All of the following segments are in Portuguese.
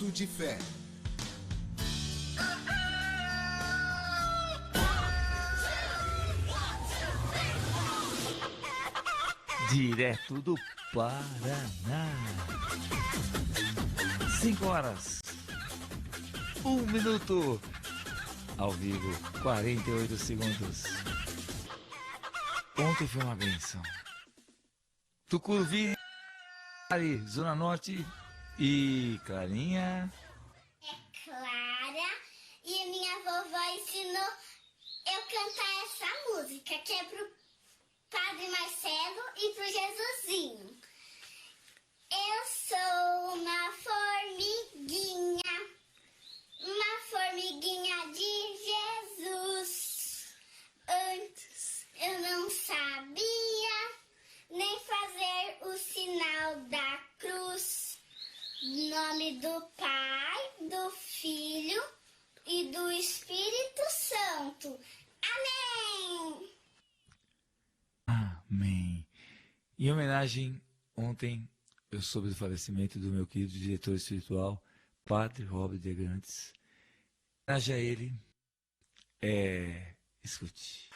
Salto de Fé. Direto do Paraná. 5 horas, 1 minuto. Ao vivo, 48 segundos. Ontem foi uma benção. Tucuruvi, Zona Norte e Clarinha. É Clara, e minha vovó ensinou eu cantar essa música, que é pro Padre Marcelo e pro Jesusinho. Eu sou uma formiguinha de Jesus. Antes eu não sabia nem fazer o sinal da cruz. Em nome do Pai, do Filho e do Espírito Santo. Amém! Amém. Em homenagem, ontem eu soube do falecimento do meu querido diretor espiritual, Padre Robert de Grandes. Em homenagem a ele, escute.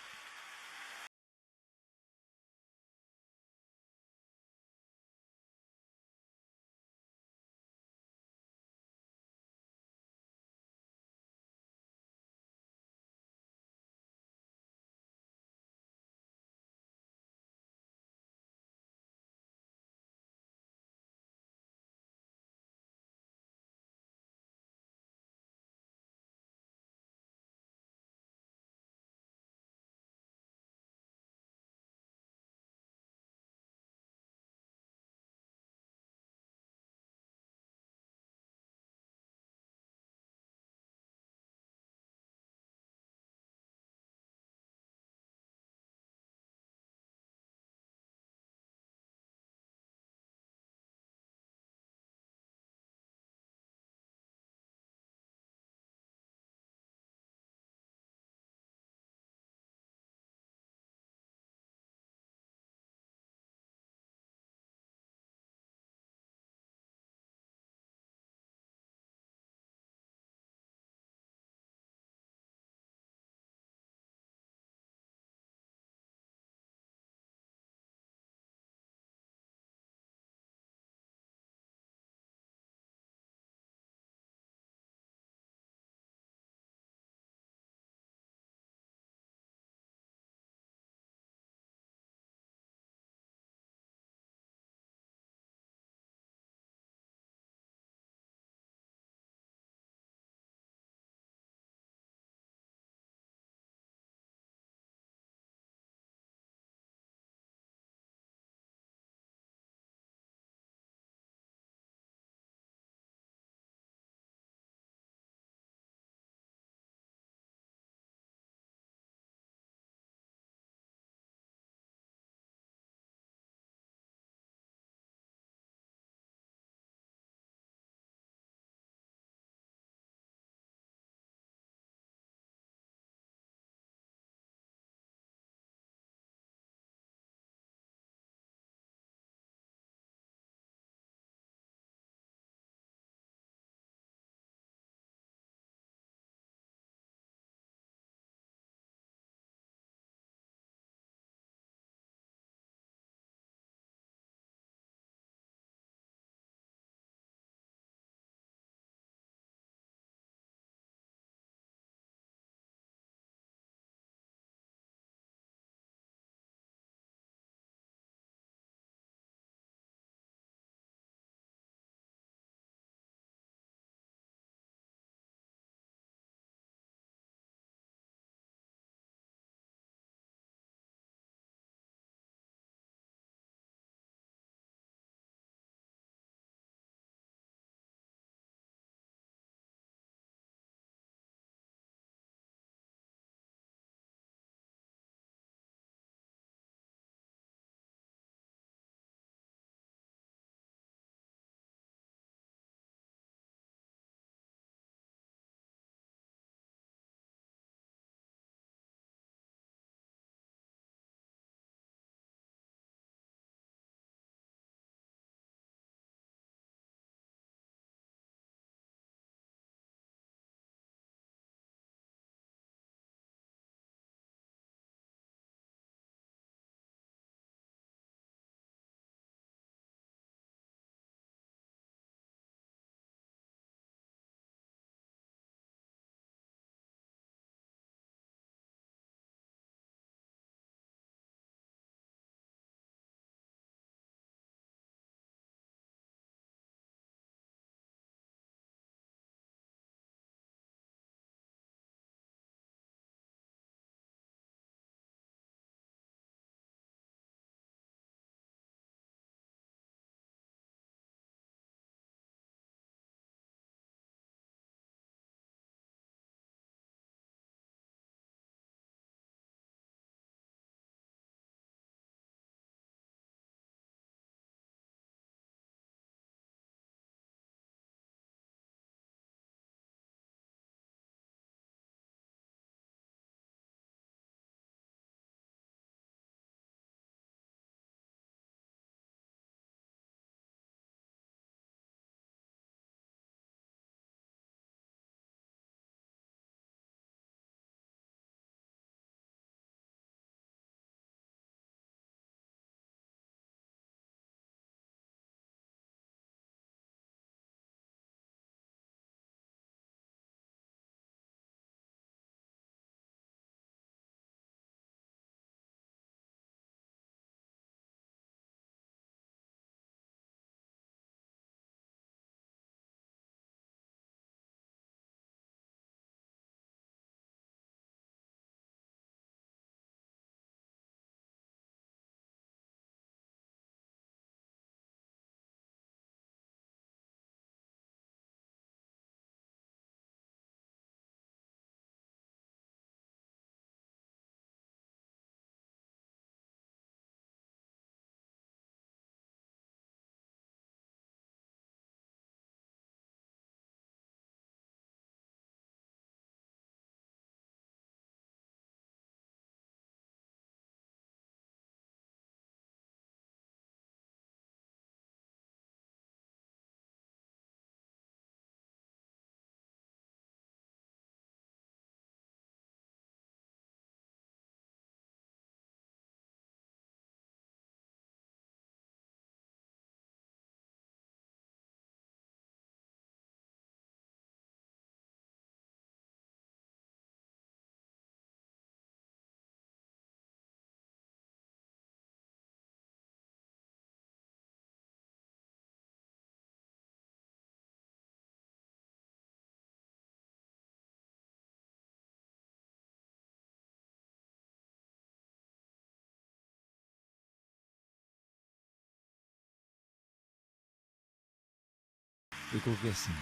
Eu coloquei assim: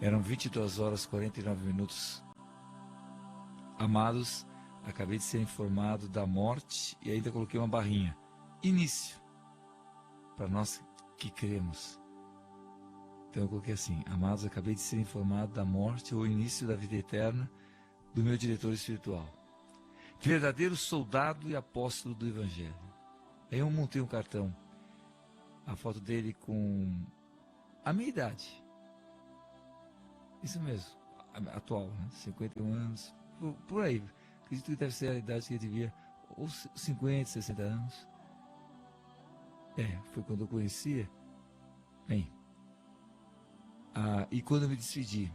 eram 22 horas e 49 minutos. Amados, acabei de ser informado da morte e ainda coloquei uma barrinha. Início. Para nós que cremos. Então eu coloquei assim: amados, acabei de ser informado da morte ou início da vida eterna do meu diretor espiritual. Verdadeiro soldado e apóstolo do Evangelho. Aí eu montei um cartão, a foto dele com a minha idade. Isso mesmo, atual, né? 51 anos, por aí. Acredito que deve ser a idade que ele devia, ou 50, 60 anos. Foi quando eu conhecia. Bem, e quando eu me despedi,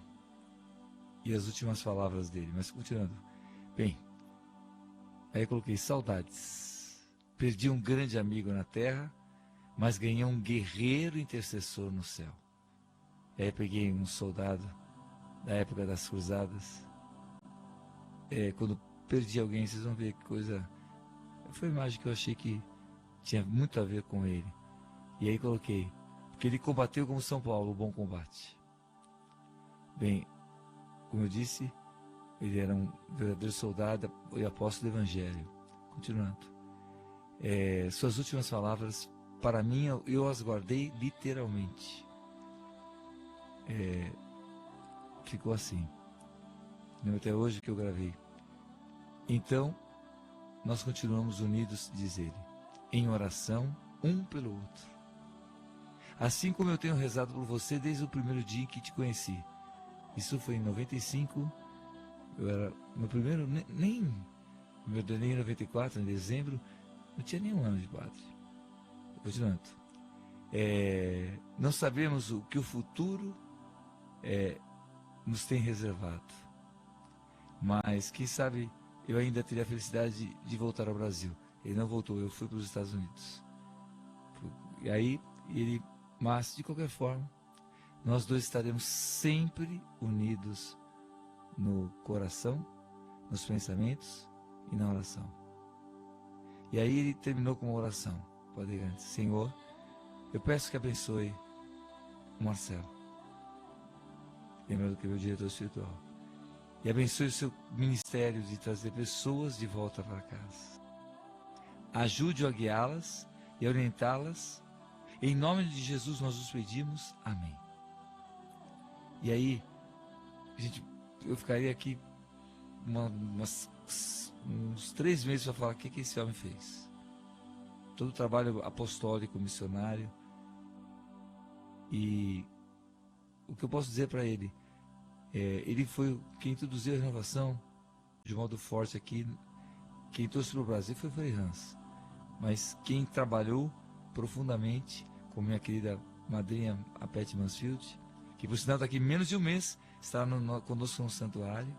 e as últimas palavras dele, mas continuando. Bem, aí eu coloquei: saudades. Perdi um grande amigo na terra, mas ganhei um guerreiro intercessor no céu. Aí eu peguei um soldado da época das cruzadas. Quando perdi alguém, vocês vão ver que coisa. Foi uma imagem que eu achei que tinha muito a ver com ele. E aí coloquei: porque ele combateu como São Paulo, o bom combate. Bem, como eu disse, ele era um verdadeiro soldado e apóstolo do Evangelho. Continuando. Suas últimas palavras, para mim, eu as guardei literalmente. Ficou assim. Lembro até hoje que eu gravei. Então, nós continuamos unidos, diz ele, em oração, um pelo outro. Assim como eu tenho rezado por você desde o primeiro dia em que te conheci. Isso foi em 95. Eu era meu primeiro, nem me ordenei em 94, em dezembro. Não tinha nenhum ano de padre. Continuando. Não sabemos o que o futuro nos tem reservado. Mas, quem sabe, eu ainda teria a felicidade de voltar ao Brasil. Ele não voltou, eu fui para os Estados Unidos. E aí, mas, de qualquer forma, nós dois estaremos sempre unidos no coração, nos pensamentos e na oração. E aí ele terminou com uma oração. Senhor, eu peço que abençoe o Marcelo. Lembrando que é meu diretor espiritual. E abençoe o seu ministério de trazer pessoas de volta para casa. Ajude-o a guiá-las e a orientá-las. Em nome de Jesus nós os pedimos. Amém. E aí, eu ficaria aqui uns 3 meses para falar o que esse homem fez. Todo o trabalho apostólico, missionário. E o que eu posso dizer para ele? Ele foi quem introduziu a renovação de modo forte aqui. Quem trouxe para o Brasil foi o Frei Hans. Mas quem trabalhou profundamente, como minha querida madrinha, a Pet Mansfield, que por sinal daqui menos de um mês estará conosco no santuário.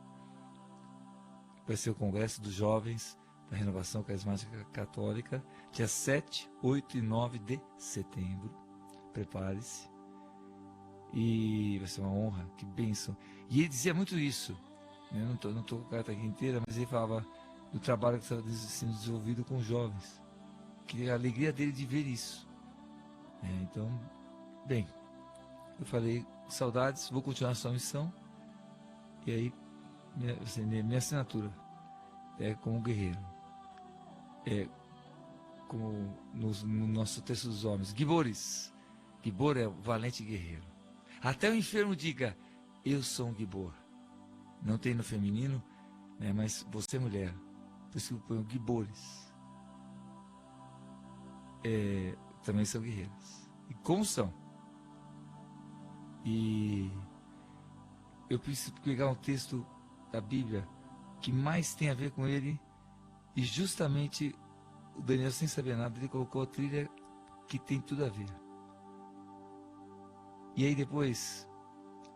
Vai ser o Congresso dos Jovens da Renovação Carismática Católica, dia 7, 8 e 9 de setembro. Prepare-se. E vai ser uma honra, que bênção. E ele dizia muito isso. Eu não estou com a carta aqui inteira, mas ele falava do trabalho que estava sendo desenvolvido com os jovens. Que a alegria dele de ver isso. Então, bem, eu falei: saudades, vou continuar a sua missão. E aí, minha assinatura é como guerreiro. Como no nosso texto dos homens. Gibores. Gibor é o valente guerreiro. Até o enfermo diga: eu sou um Gibor. Não tem no feminino, né, mas você, mulher. Por isso que eu ponho Gibores. Também são guerreiros. E como são? E eu preciso pegar um texto da Bíblia que mais tem a ver com ele, e justamente o Daniel, sem saber nada, ele colocou a trilha que tem tudo a ver. E aí depois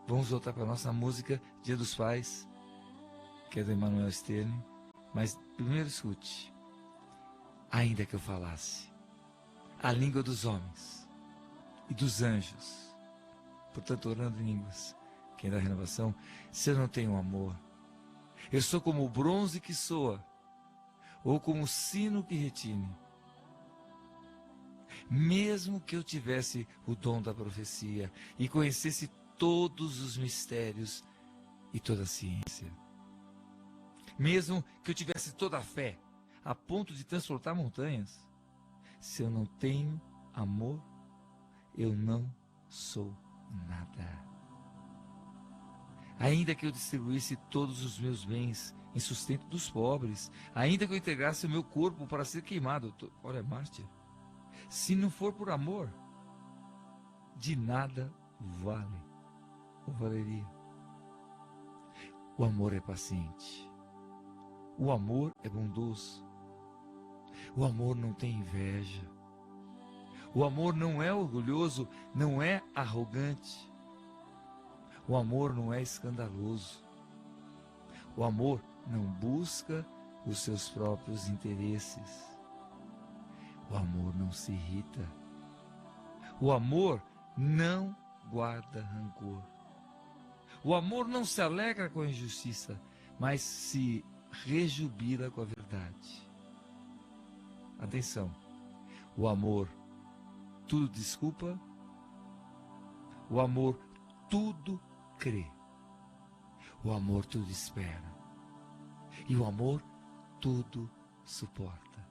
vamos voltar para a nossa música Dia dos Pais, que é do Emanuel Stern. Mas primeiro escute: ainda que eu falasse a língua dos homens e dos anjos, portanto orando em línguas, quem dá renovação, se eu não tenho amor, eu sou como o bronze que soa, ou como o sino que retine. Mesmo que eu tivesse o dom da profecia e conhecesse todos os mistérios e toda a ciência. Mesmo que eu tivesse toda a fé, a ponto de transportar montanhas, se eu não tenho amor, eu não sou nada. Ainda que eu distribuísse todos os meus bens em sustento dos pobres, ainda que eu entregasse o meu corpo para ser queimado, olha, mártir, se não for por amor, de nada vale, ou valeria. O amor é paciente, o amor é bondoso, o amor não tem inveja, o amor não é orgulhoso, não é arrogante, o amor não é escandaloso, o amor não busca os seus próprios interesses, o amor não se irrita, o amor não guarda rancor, o amor não se alegra com a injustiça, mas se rejubila com a verdade. Atenção, o amor tudo desculpa, o amor tudo crê, o amor tudo espera e o amor tudo suporta.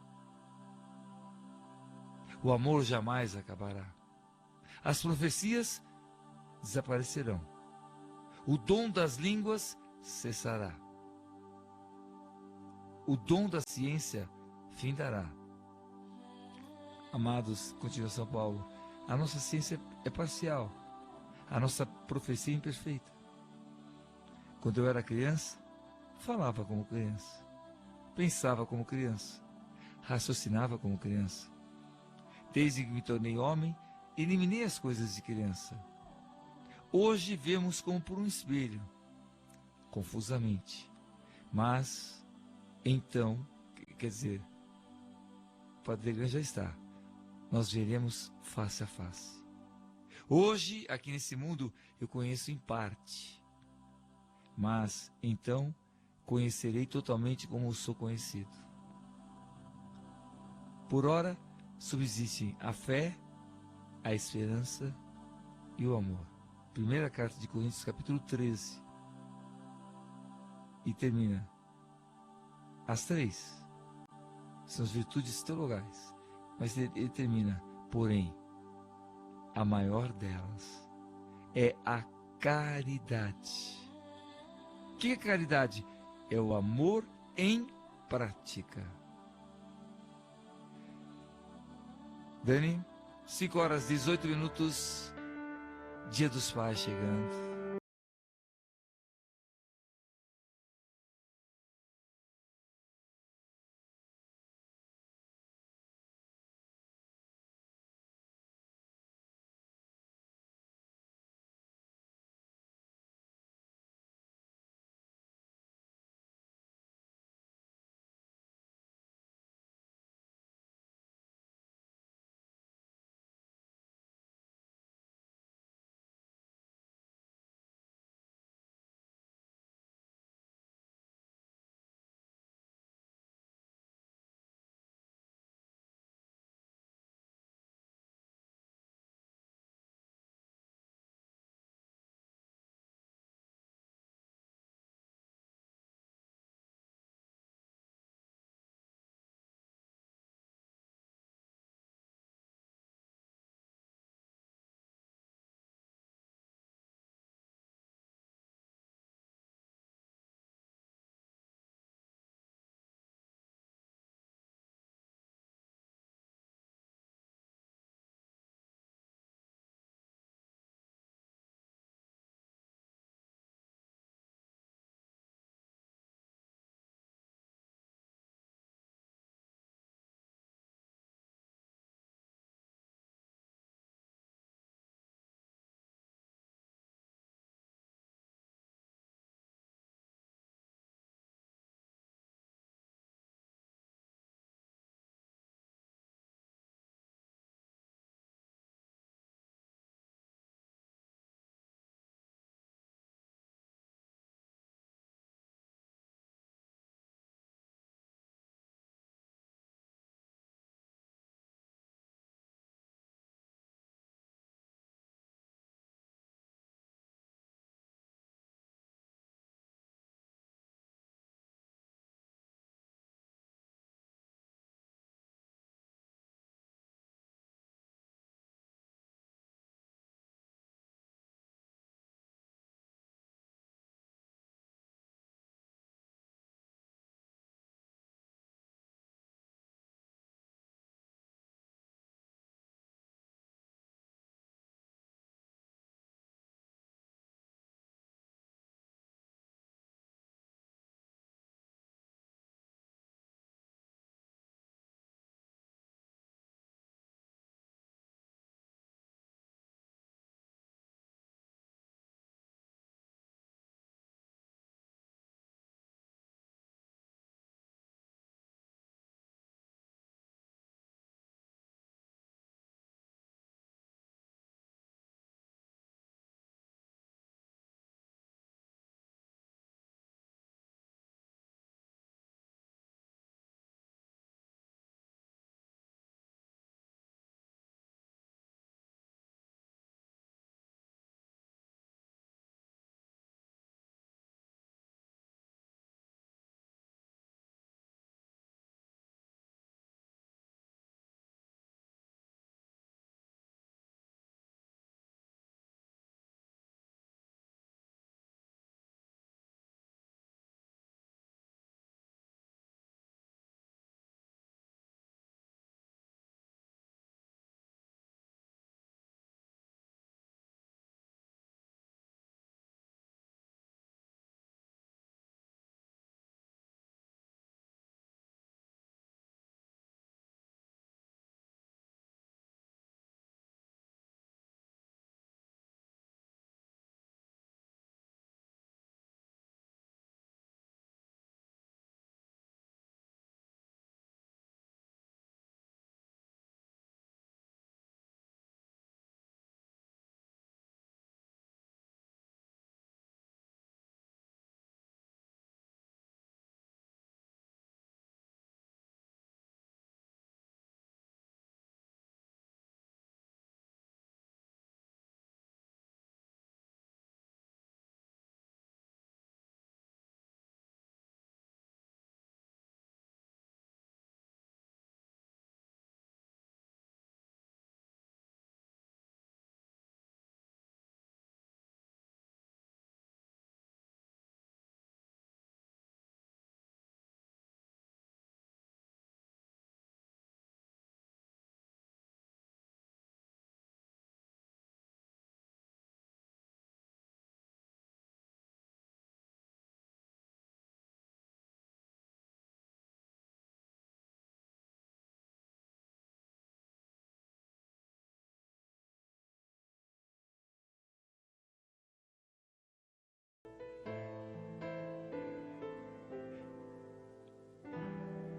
O amor jamais acabará. As profecias desaparecerão. O dom das línguas cessará. O dom da ciência findará. Amados, continua São Paulo, a nossa ciência é parcial. A nossa profecia é imperfeita. Quando eu era criança, falava como criança, pensava como criança, raciocinava como criança. Desde que me tornei homem, eliminei as coisas de criança. Hoje vemos como por um espelho, confusamente. Mas, então, quer dizer, o Padre Legrand já está. Nós veremos face a face. Hoje, aqui nesse mundo, eu conheço em parte. Mas, então, conhecerei totalmente como sou conhecido. Por ora, subsistem a fé, a esperança e o amor. Primeira carta de Coríntios, capítulo 13. E termina. As três são as virtudes teologais. Mas ele termina, porém, a maior delas é a caridade. O que é caridade? É o amor em prática. Dani, 5h18, Dia dos Pais chegando.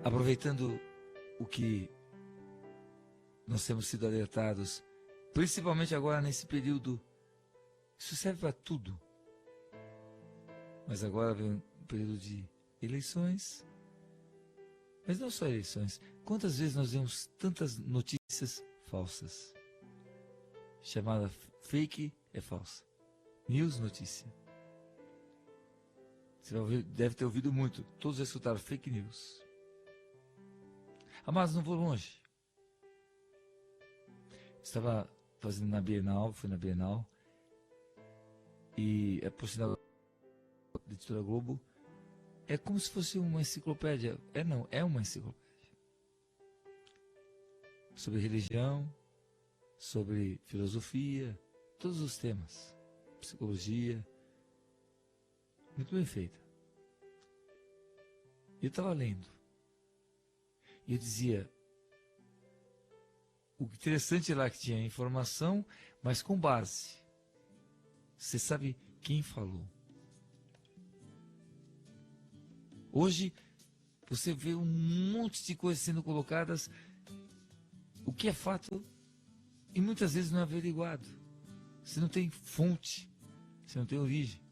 aproveitando o que nós temos sido alertados, principalmente agora nesse período, isso serve para tudo. Mas agora vem um período de eleições, mas não só eleições. Quantas vezes nós vemos tantas notícias falsas? Chamada fake é falsa. News notícia. Você deve ter ouvido muito. Todos já escutaram fake news. Mas não vou longe. Estava fazendo na Bienal, fui na Bienal, e por sinal da Editora Globo, é como se fosse uma enciclopédia. Não, é uma enciclopédia. Sobre religião, sobre filosofia, todos os temas, psicologia, muito bem feita. Eu estava lendo, e eu dizia, o interessante lá que tinha informação, mas com base. Você sabe quem falou. Hoje, você vê um monte de coisas sendo colocadas, o que é fato, e muitas vezes não é averiguado. Você não tem fonte, você não tem origem.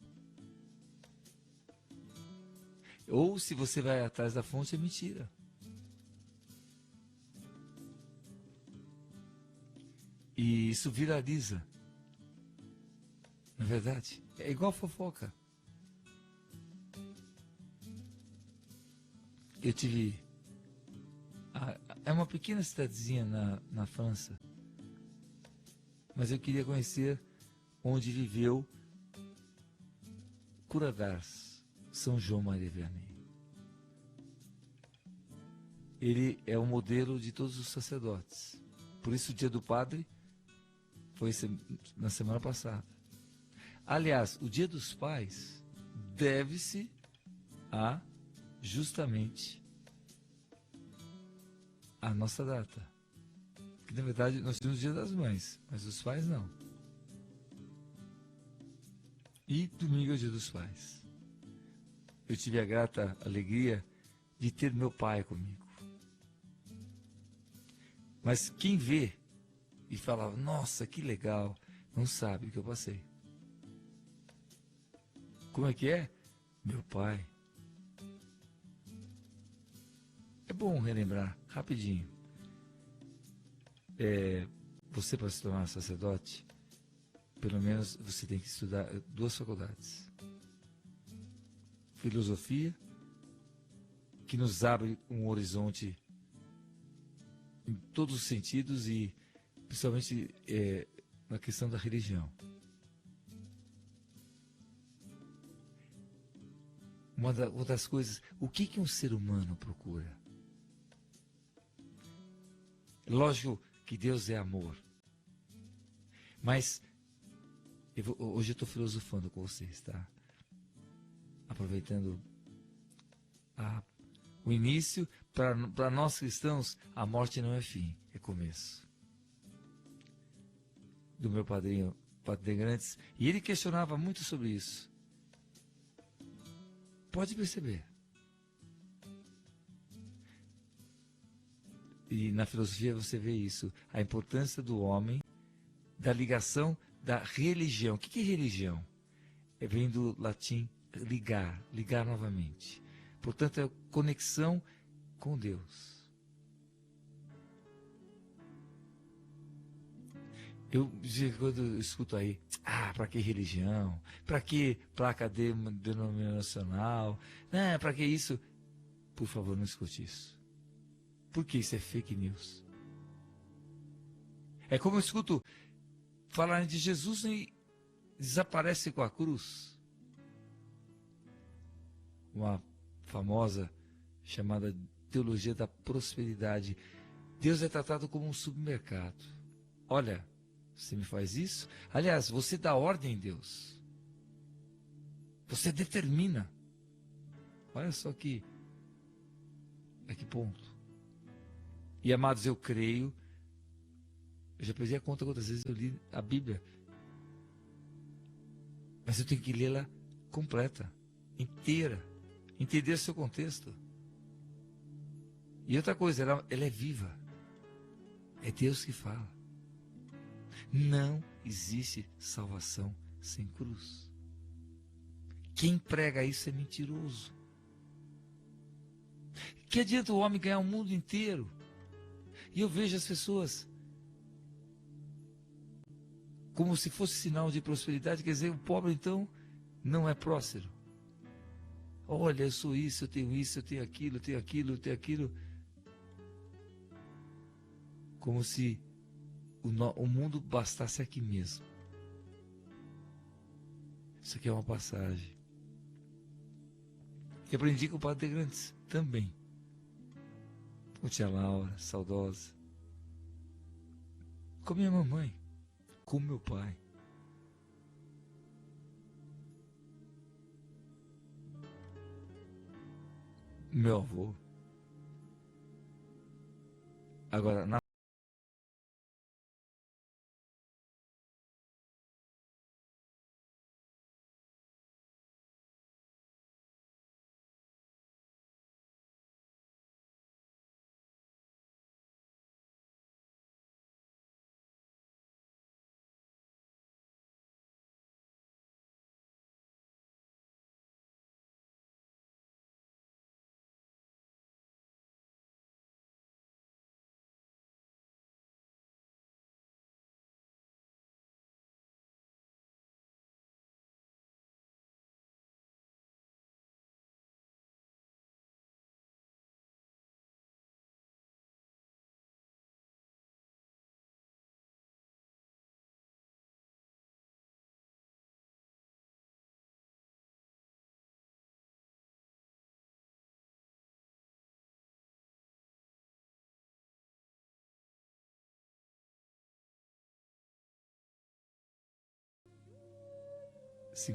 Ou se você vai atrás da fonte, é mentira. E isso viraliza. Não é verdade? É igual fofoca. Eu tive... É uma pequena cidadezinha na França. Mas eu queria conhecer onde viveu Cura d'Ars, São João Maria Vianney. Ele é o modelo de todos os sacerdotes. Por isso o Dia do Padre foi na semana passada. Aliás, o Dia dos Pais deve-se a justamente a nossa data. Que na verdade nós temos o Dia das Mães, mas os pais não. E domingo é o Dia dos Pais. Eu tive a grata alegria de ter meu pai comigo. Mas quem vê e fala, nossa, que legal, não sabe o que eu passei. Como é que é? Meu pai. É bom relembrar, rapidinho. Você, para se tornar sacerdote, pelo menos você tem que estudar 2 faculdades. Filosofia, que nos abre um horizonte em todos os sentidos e principalmente na questão da religião. Uma das coisas, o que um ser humano procura? Lógico que Deus é amor, mas hoje eu estou filosofando com vocês, tá? Aproveitando o início, para nós cristãos, a morte não é fim, é começo. Do meu padrinho, Padre de Grandes, e ele questionava muito sobre isso. Pode perceber. E na filosofia você vê isso, a importância do homem, da ligação da religião. O que é religião? Vem do latim ligar, ligar novamente. Portanto, é conexão com Deus. Quando eu escuto aí, para que religião? Para que placa denominacional? Para que isso? Por favor, não escute isso. Porque isso é fake news. É como eu escuto falar de Jesus e desaparece com a cruz. Uma famosa chamada teologia da prosperidade. Deus é tratado como um supermercado. Olha, você me faz isso? Aliás, você dá ordem em Deus. Você determina. Olha só a que ponto. E amados, eu creio, eu já perdi a conta quantas vezes eu li a Bíblia. Mas eu tenho que lê-la completa, inteira, entender seu contexto. E outra coisa, ela é viva. É Deus que fala. Não existe salvação sem cruz. Quem prega isso é mentiroso. Que adianta o homem ganhar o mundo inteiro? E eu vejo as pessoas como se fosse sinal de prosperidade, quer dizer, o pobre então não é próspero. Olha, eu sou isso, eu tenho isso, eu tenho aquilo, eu tenho aquilo, eu tenho aquilo. Como se o mundo bastasse aqui mesmo. Isso aqui é uma passagem. E aprendi com o Padre Grandes também. Com tia Laura, saudosa. Com minha mamãe. Com meu pai. Meu avô. Agora,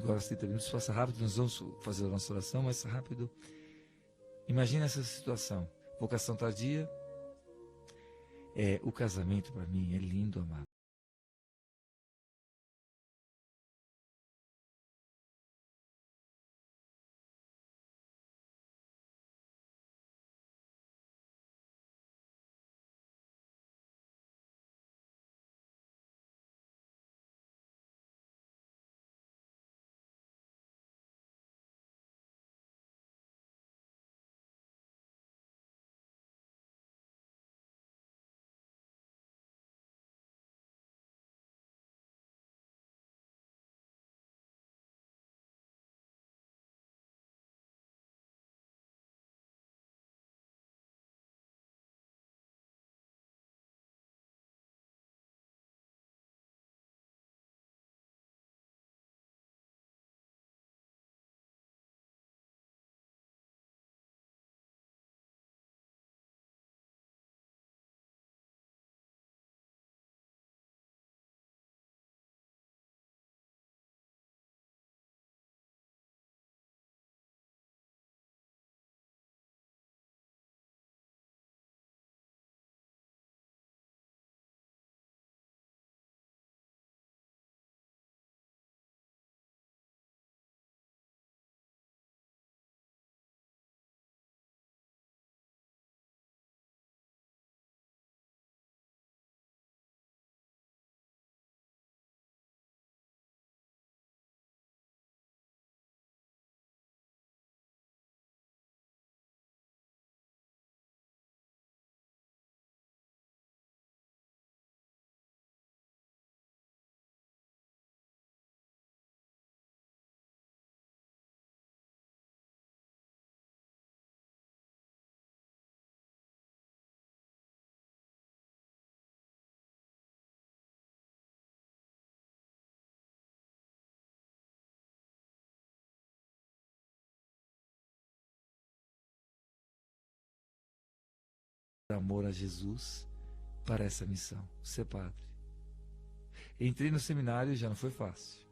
horas 30 minutos, faça rápido, nós vamos fazer a nossa oração, mas rápido. Imagina essa situação. Vocação tardia. O casamento para mim é lindo, amado. Amor a Jesus para essa missão, ser padre. Entrei no seminário e já não foi fácil.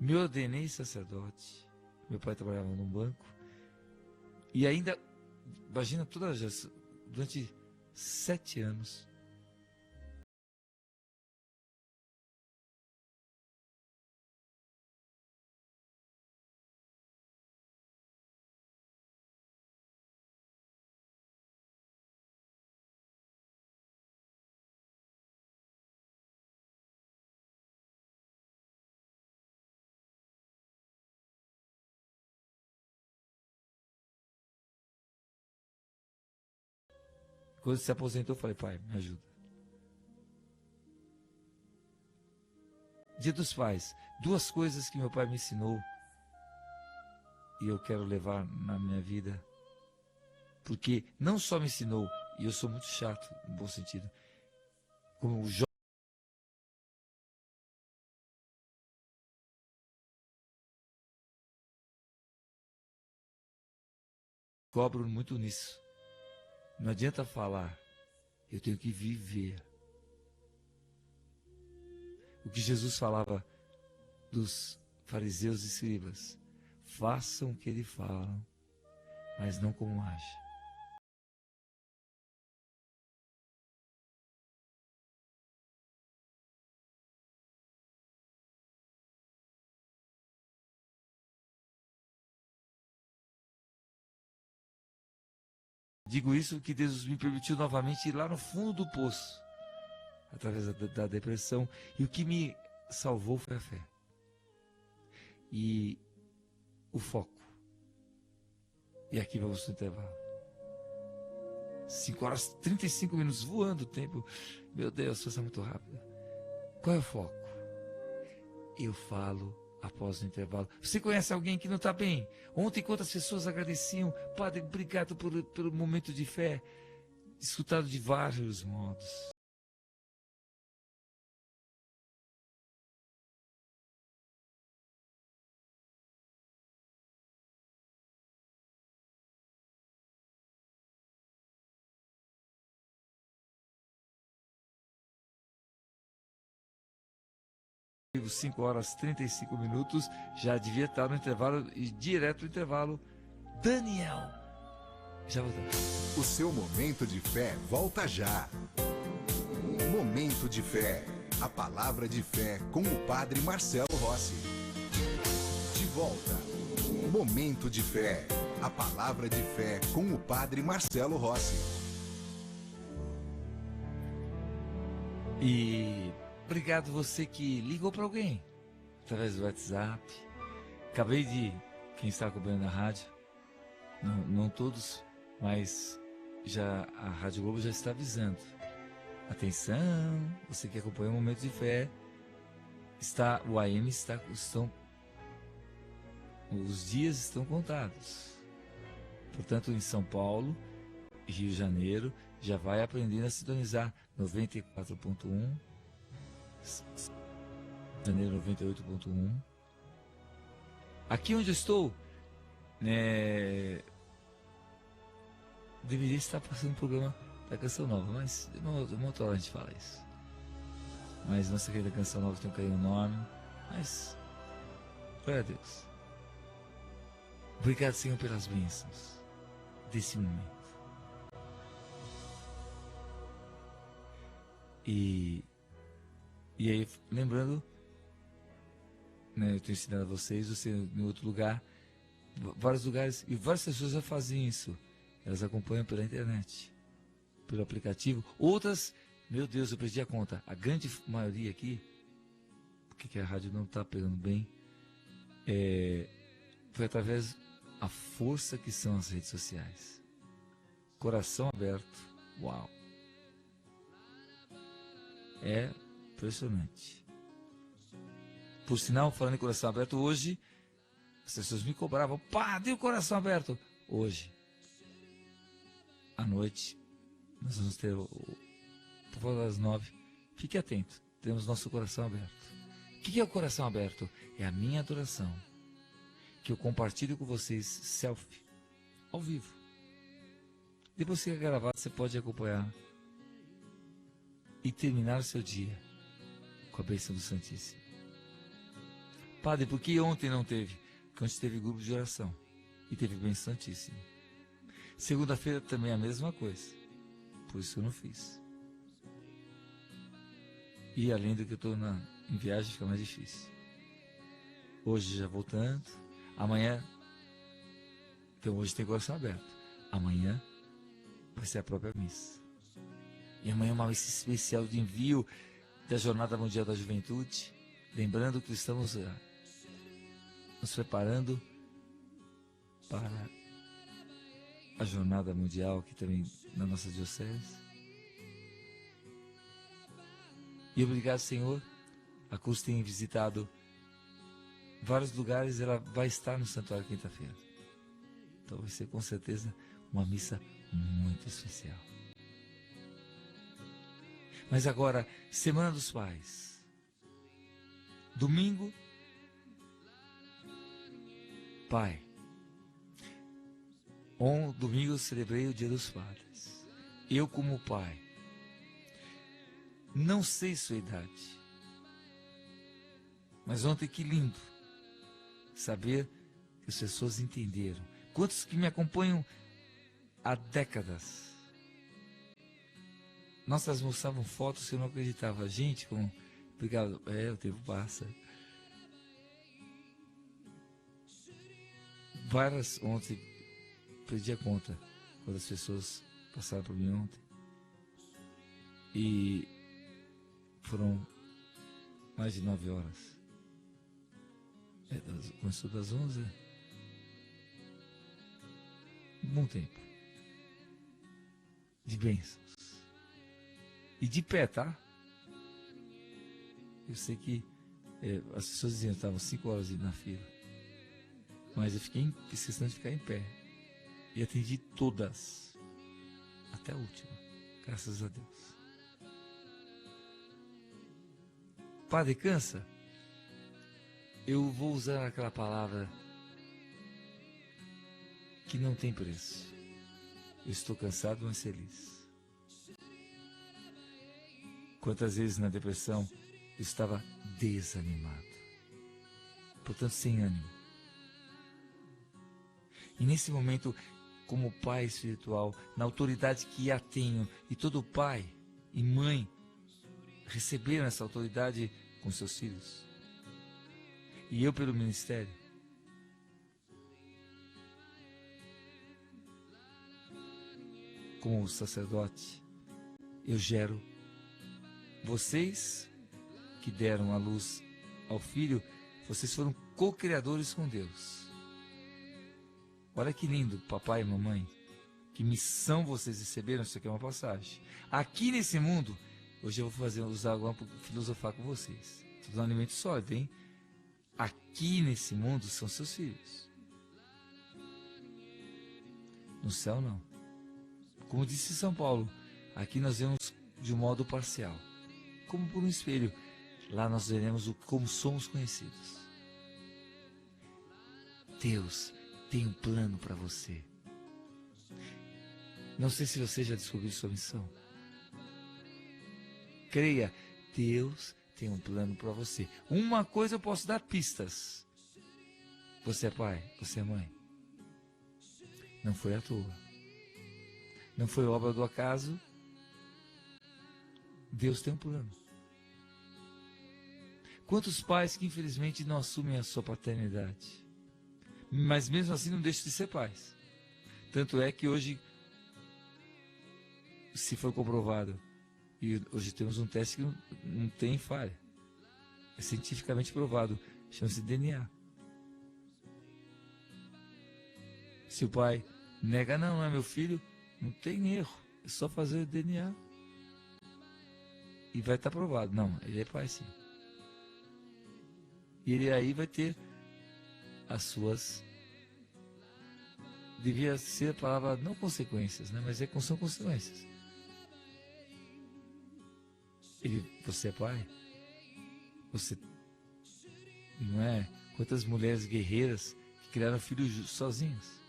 Me ordenei sacerdote. Meu pai trabalhava num banco. E ainda, imagina, durante 7 anos, Quando se aposentou, eu falei, pai, me ajuda. Dia dos Pais, 2 coisas que meu pai me ensinou e eu quero levar na minha vida, porque não só me ensinou, e eu sou muito chato, no bom sentido, como o cobro muito nisso. Não adianta falar, eu tenho que viver. O que Jesus falava dos fariseus e escribas, façam o que ele fala, mas não como age. Digo isso que Deus me permitiu novamente ir lá no fundo do poço, através da depressão, e o que me salvou foi a fé e o foco. E aqui vamos no intervalo. 5h35 voando o tempo. Meu Deus, passa muito rápido. Qual é o foco? Eu falo após o intervalo. Você conhece alguém que não está bem? Ontem, quantas pessoas agradeciam? Padre, obrigado pelo momento de fé. Escutado de vários modos. Vivo 5h35, já devia estar no intervalo e direto no intervalo. Daniel, já voltamos. O seu momento de fé volta já. Momento de fé, a palavra de fé com o Padre Marcelo Rossi. De volta. Momento de fé, a palavra de fé com o Padre Marcelo Rossi. E obrigado você que ligou para alguém através do WhatsApp. Acabei de, quem está acompanhando a rádio, não todos, mas já a Rádio Globo já está avisando. Atenção, você que acompanha o Momento de Fé, o AM os dias estão contados. Portanto, em São Paulo e Rio de Janeiro, já vai aprendendo a sintonizar 94.1, Janeiro 98.1. Aqui onde eu estou, deveria estar passando um programa da Canção Nova, mas uma outra hora a gente fala isso. Mas nossa querida Canção Nova tem um carinho enorme, mas glória a Deus. Obrigado, Senhor, pelas bênçãos desse momento. E aí, lembrando, eu tenho ensinado a vocês, você em outro lugar, vários lugares, e várias pessoas já fazem isso. Elas acompanham pela internet, pelo aplicativo. Outras, meu Deus, eu perdi a conta. A grande maioria aqui, porque a rádio não está pegando bem, foi através da força que são as redes sociais. Coração aberto, uau! É impressionante. Por sinal, falando em coração aberto, hoje as pessoas me cobravam, Padre, o coração aberto. Hoje, à noite, nós vamos ter, por volta das 9, fique atento, temos nosso coração aberto. O que é o coração aberto? É a minha adoração, que eu compartilho com vocês, selfie, ao vivo. Depois que é gravado, você pode acompanhar e terminar o seu dia com a bênção do Santíssimo. Padre, por que ontem não teve? Porque ontem teve grupo de oração e teve bênção Santíssima. Segunda-feira também é a mesma coisa, por isso eu não fiz. E além do que eu estou em viagem, fica mais difícil. Hoje já voltando, amanhã, então hoje tem coração aberto, amanhã vai ser a própria missa. E amanhã é uma missa especial de envio da Jornada Mundial da Juventude. Lembrando que estamos nos preparando para a Jornada Mundial aqui também na nossa diocese. E obrigado, Senhor, a Cruz tem visitado vários lugares, ela vai estar no santuário quinta-feira. Então vai ser com certeza uma missa muito especial. Mas agora, Semana dos Pais. Domingo, Pai. Domingo eu celebrei o Dia dos Padres. Eu como pai. Não sei sua idade. Mas ontem que lindo saber que as pessoas entenderam. Quantos que me acompanham há décadas. Nossas mostravam fotos que eu não acreditava. Gente, como... Obrigado. O tempo passa. Várias ontem, perdi a conta, quando as pessoas passaram por mim ontem. E foram mais de 9 horas. Começou das 11. Um bom tempo. De bênçãos. E de pé, tá? Eu sei que as pessoas diziam que estavam 5 horas na fila. Mas eu fiz questão de ficar em pé. E atendi todas. Até a última. Graças a Deus. Padre, cansa? Eu vou usar aquela palavra que não tem preço. Eu estou cansado, mas feliz. Quantas vezes na depressão eu estava desanimado. Portanto, sem ânimo. E nesse momento, como pai espiritual, na autoridade que a tenho, e todo pai e mãe receberam essa autoridade com seus filhos, e eu pelo ministério, como sacerdote, eu gero vocês que deram a luz ao filho, vocês foram co-criadores com Deus. Olha que lindo, papai e mamãe. Que missão vocês receberam. Isso aqui é uma passagem. Aqui nesse mundo, hoje eu vou usar agora para filosofar com vocês. Estou dando alimento sólido, hein? Aqui nesse mundo são seus filhos. No céu, não. Como disse São Paulo, aqui nós vemos de um modo parcial. Como por um espelho. Lá nós veremos como somos conhecidos. Deus tem um plano para você. Não sei se você já descobriu sua missão. Creia, Deus tem um plano para você. Uma coisa eu posso dar pistas. Você é pai, você é mãe. Não foi à toa. Não foi obra do acaso. Deus tem um plano. Quantos pais que infelizmente não assumem a sua paternidade? Mas mesmo assim não deixam de ser pais. Tanto é que hoje, se for comprovado, e hoje temos um teste que não tem falha, é cientificamente provado, chama-se DNA. Se o pai nega, não é meu filho, não tem erro, é só fazer o DNA e vai estar provado. Não, ele é pai sim. E ele aí vai ter as suas, devia ser a palavra, não consequências, né? Mas são consequências. Você é pai? Você não é? Quantas mulheres guerreiras que criaram filhos sozinhas?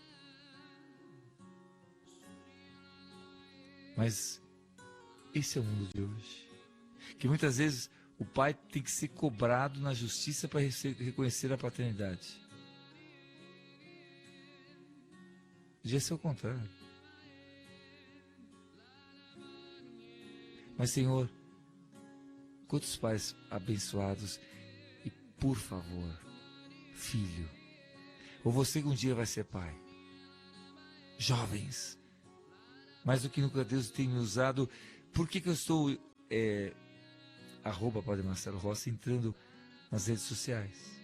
Mas esse é o mundo de hoje. Que muitas vezes o pai tem que ser cobrado na justiça para reconhecer a paternidade. Devia ser o contrário. Mas, Senhor, quantos pais abençoados e, por favor, filho, ou você que um dia vai ser pai, jovens, mais do que nunca Deus tem me usado. Por que eu estou @Padre Marcelo Rossi entrando nas redes sociais?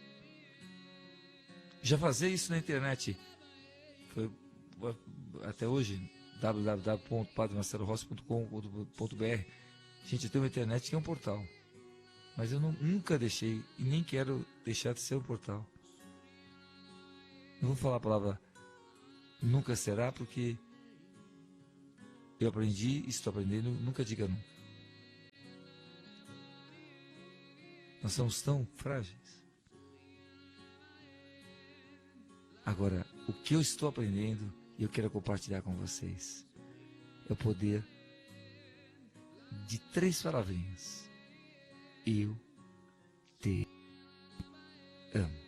Já fazer isso na internet foi até hoje www.padremarcelorossi.com.br. Gente, eu tenho uma internet que é um portal. Mas eu nunca deixei e nem quero deixar de ser um portal. Não vou falar a palavra nunca será, porque eu aprendi e estou aprendendo, nunca diga nunca. Nós somos tão frágeis. Agora, o que eu estou aprendendo e eu quero compartilhar com vocês é o poder de 3 palavrinhas. Eu te amo.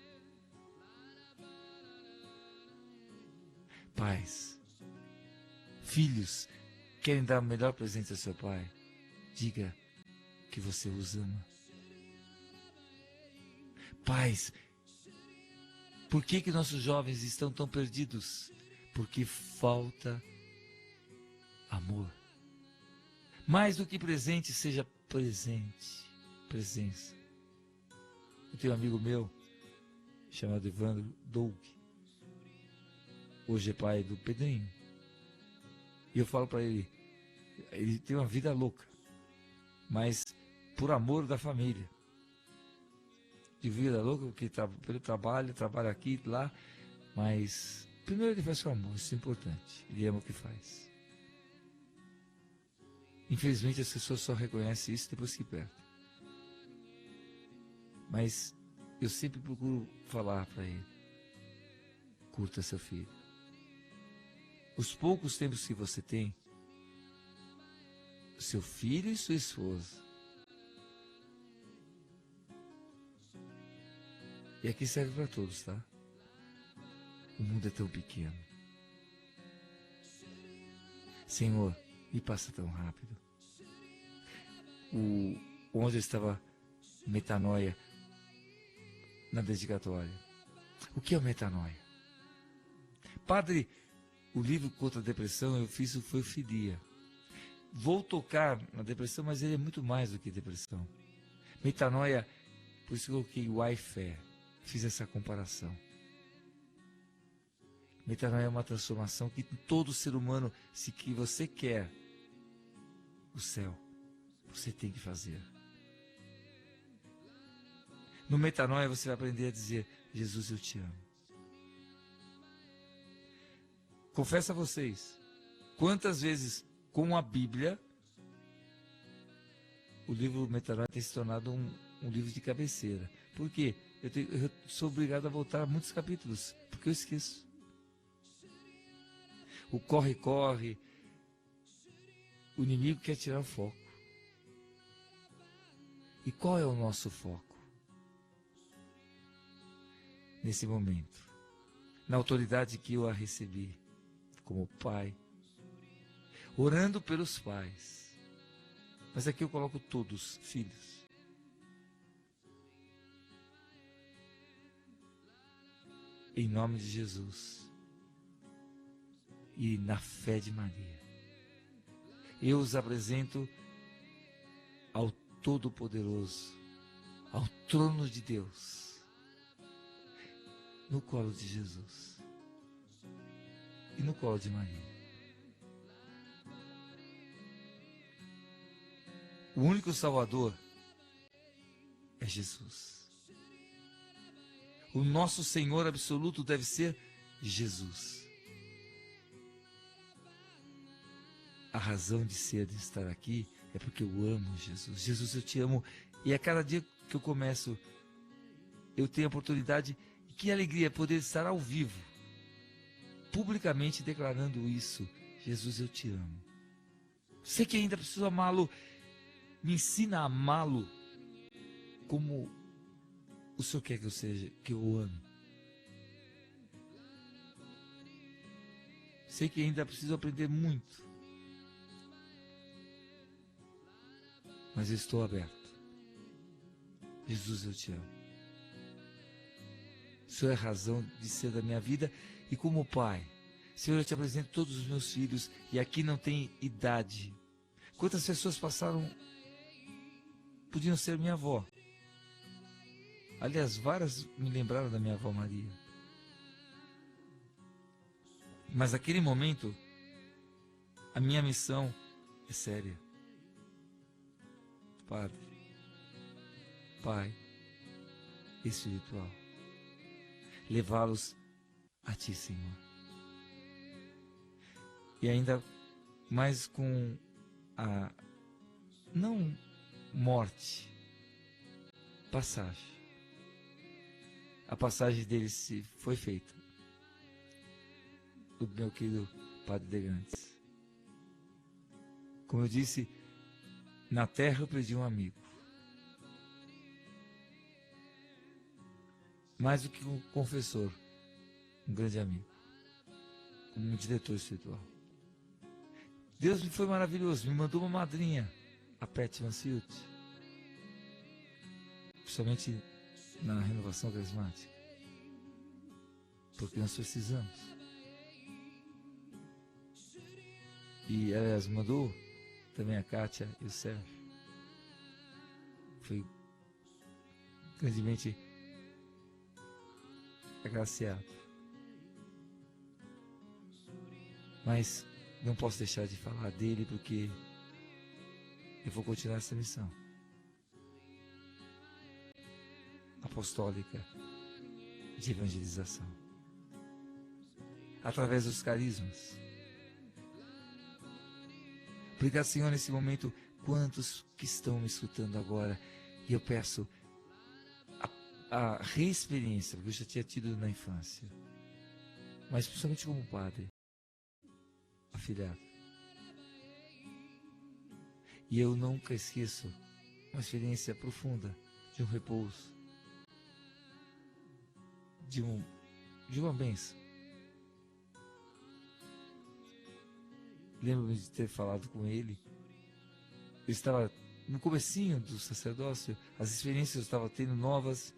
Pais, filhos, querem dar o melhor presente ao seu pai? Diga que você os ama. Pais, por que nossos jovens estão tão perdidos? Porque falta amor. Mais do que presente, seja presente, presença. Eu tenho um amigo meu, chamado Evandro Doug. Hoje é pai do Pedrinho. E eu falo para ele, ele tem uma vida louca, mas por amor da família. De vida louca, porque ele trabalha aqui e lá, mas primeiro ele faz com amor, isso é importante. Ele ama o que faz. Infelizmente as pessoas só reconhecem isso depois que perdem. Mas eu sempre procuro falar para ele: curta seu filho. Os poucos tempos que você tem, seu filho e sua esposa. E aqui serve para todos, tá? O mundo é tão pequeno. Senhor, me passa tão rápido. Onde eu estava, metanoia, na dedicatória. O que é metanoia? Padre, o livro contra a depressão eu fiz, foi o Filia. Vou tocar na depressão, mas ele é muito mais do que depressão. Metanoia, por isso que eu coloquei Wi-Fi. Fiz essa comparação. Metanoia é uma transformação que todo ser humano, se que você quer o céu, você tem que fazer. No Metanoia você vai aprender a dizer: Jesus, eu te amo. Confesso a vocês, quantas vezes com a Bíblia o livro Metanoia tem se tornado um livro de cabeceira. Por quê? Eu sou obrigado a voltar a muitos capítulos, porque eu esqueço. O corre-corre, o inimigo quer tirar o foco. E qual é o nosso foco? Nesse momento, na autoridade que eu a recebi, como pai, orando pelos pais. Mas aqui eu coloco todos, filhos. Em nome de Jesus e na fé de Maria, eu os apresento ao Todo-Poderoso, ao trono de Deus, no colo de Jesus e no colo de Maria. O único Salvador é Jesus. O nosso Senhor absoluto deve ser Jesus. A razão de ser, de estar aqui, é porque eu amo Jesus. Jesus, eu te amo. E a cada dia que eu começo, eu tenho a oportunidade, e que alegria poder estar ao vivo, publicamente declarando isso. Jesus, eu te amo. Sei que ainda preciso amá-lo. Me ensina a amá-lo como o Senhor quer que eu seja, que eu ame. Sei que ainda preciso aprender muito, mas eu estou aberto. Jesus, eu te amo. O Senhor é a razão de ser da minha vida, e como pai, Senhor, eu te apresento todos os meus filhos, e aqui não tem idade. Quantas pessoas podiam ser minha avó. Aliás, várias me lembraram da minha avó Maria. Mas naquele momento, a minha missão é séria. Padre, Pai espiritual. Levá-los a Ti, Senhor. E ainda mais com a não morte, passagem. A passagem deles se foi feita. Do meu querido Padre de Grandes. Como eu disse, na terra eu perdi um amigo. Mais do que um confessor, um grande amigo. Como um diretor espiritual. Deus me foi maravilhoso, me mandou uma madrinha, a Pet Manciut. Principalmente na renovação carismática. Porque nós precisamos. E aliás, mandou também a Kátia e o Sérgio. Foi grandemente agraciado. Mas não posso deixar de falar dele porque eu vou continuar essa missão apostólica de evangelização através dos carismas. Obrigado, Senhor, nesse momento, quantos que estão me escutando agora, e eu peço a reexperiência, porque eu já tinha tido na infância, mas principalmente como padre, afilhado. E eu nunca esqueço uma experiência profunda de um repouso, de uma bênção. Lembro-me de ter falado com ele. Eu estava no comecinho do sacerdócio, as experiências eu estava tendo novas.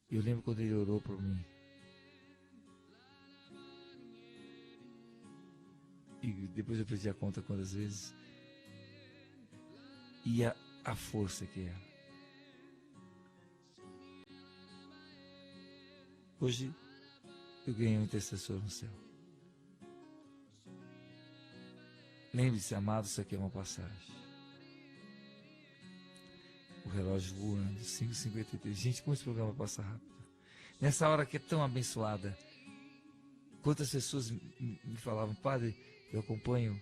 E eu lembro quando ele orou por mim. E depois eu perdi a conta quantas vezes. E a força que era. Hoje eu ganhei um intercessor no céu. Lembre-se, amado, isso aqui é uma passagem. O relógio voando, 5h53. Gente, como esse programa passa rápido. Nessa hora que é tão abençoada. Quantas pessoas me falavam, Padre, eu acompanho.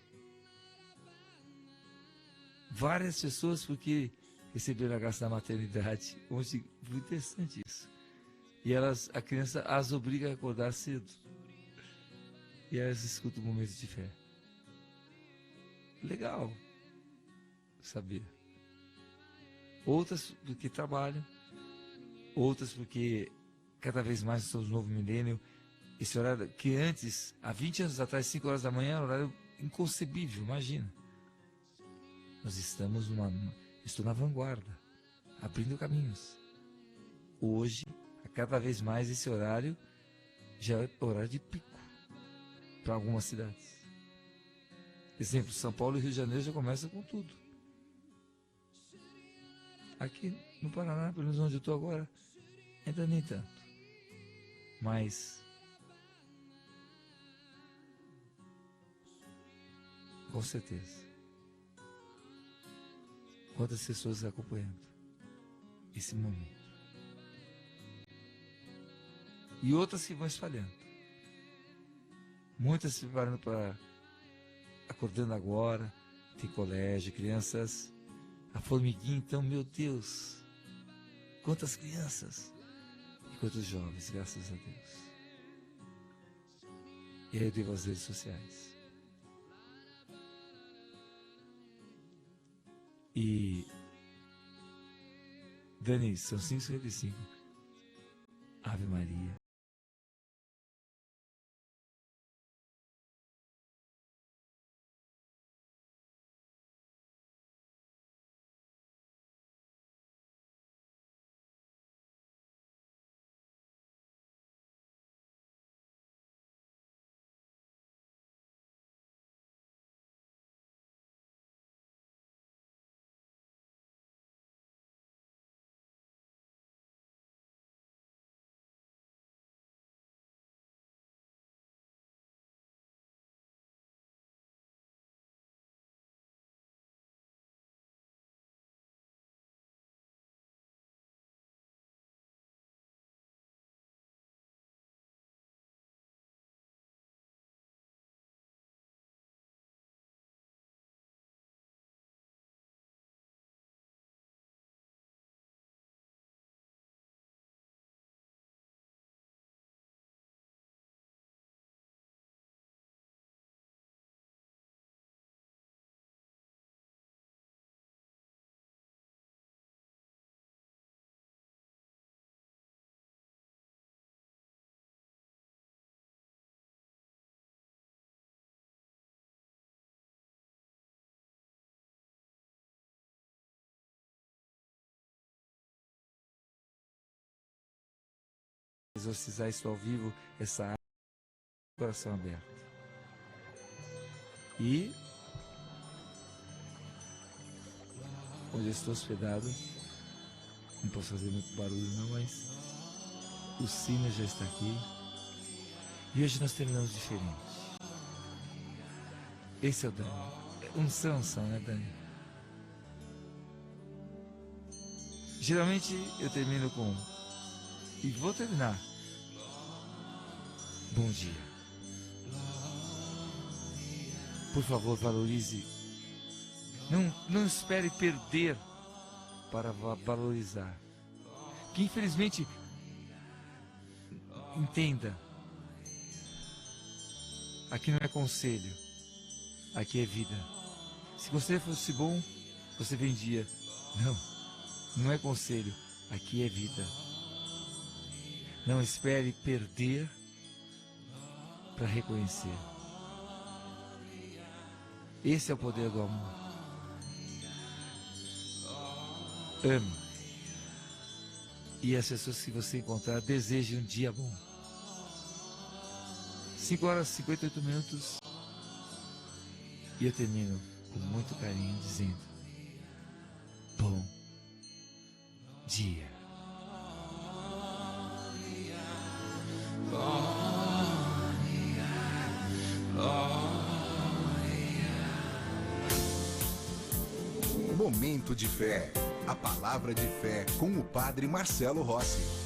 Várias pessoas porque receberam a graça da maternidade. Hoje, muito interessante isso. E a criança as obriga a acordar cedo. E elas escutam momentos de fé. Legal saber. Outras porque trabalham, outras porque cada vez mais estamos no novo milênio. Esse horário que antes, há 20 anos atrás, 5 horas da manhã, era um horário inconcebível, imagina. Nós estamos estou na vanguarda, abrindo caminhos. Hoje, a cada vez mais esse horário já é horário de pico para algumas cidades. Exemplo, São Paulo e Rio de Janeiro já começam com tudo. Aqui no Paraná, pelo menos onde eu estou agora, ainda nem tanto. Mas com certeza. Quantas pessoas acompanhando esse momento. E outras se vão espalhando. Muitas se preparando para acordando agora, tem colégio, crianças, a formiguinha, então, meu Deus, quantas crianças e quantos jovens, graças a Deus. E aí eu devo as redes sociais. E Dani, são 5h55. Ave Maria. exorcizar isso ao vivo, essa área, coração aberto. E onde eu estou hospedado, não posso fazer muito barulho não, mas o sino já está aqui. E hoje nós terminamos diferente. Esse é o Dani. Unção, né, Dani? Geralmente eu termino com... E vou terminar. Bom dia. Por favor, valorize. Não espere perder para valorizar. Que infelizmente, entenda, aqui não é conselho, aqui é vida. Se você fosse bom, você vendia. Não é conselho, aqui é vida. Não espere perder para reconhecer. Esse é o poder do amor. Ame. E as pessoas que você encontrar, desejem um dia bom. 5 horas e 58 minutos. E eu termino com muito carinho dizendo: bom dia. Momento de fé. A palavra de fé com o Padre Marcelo Rossi.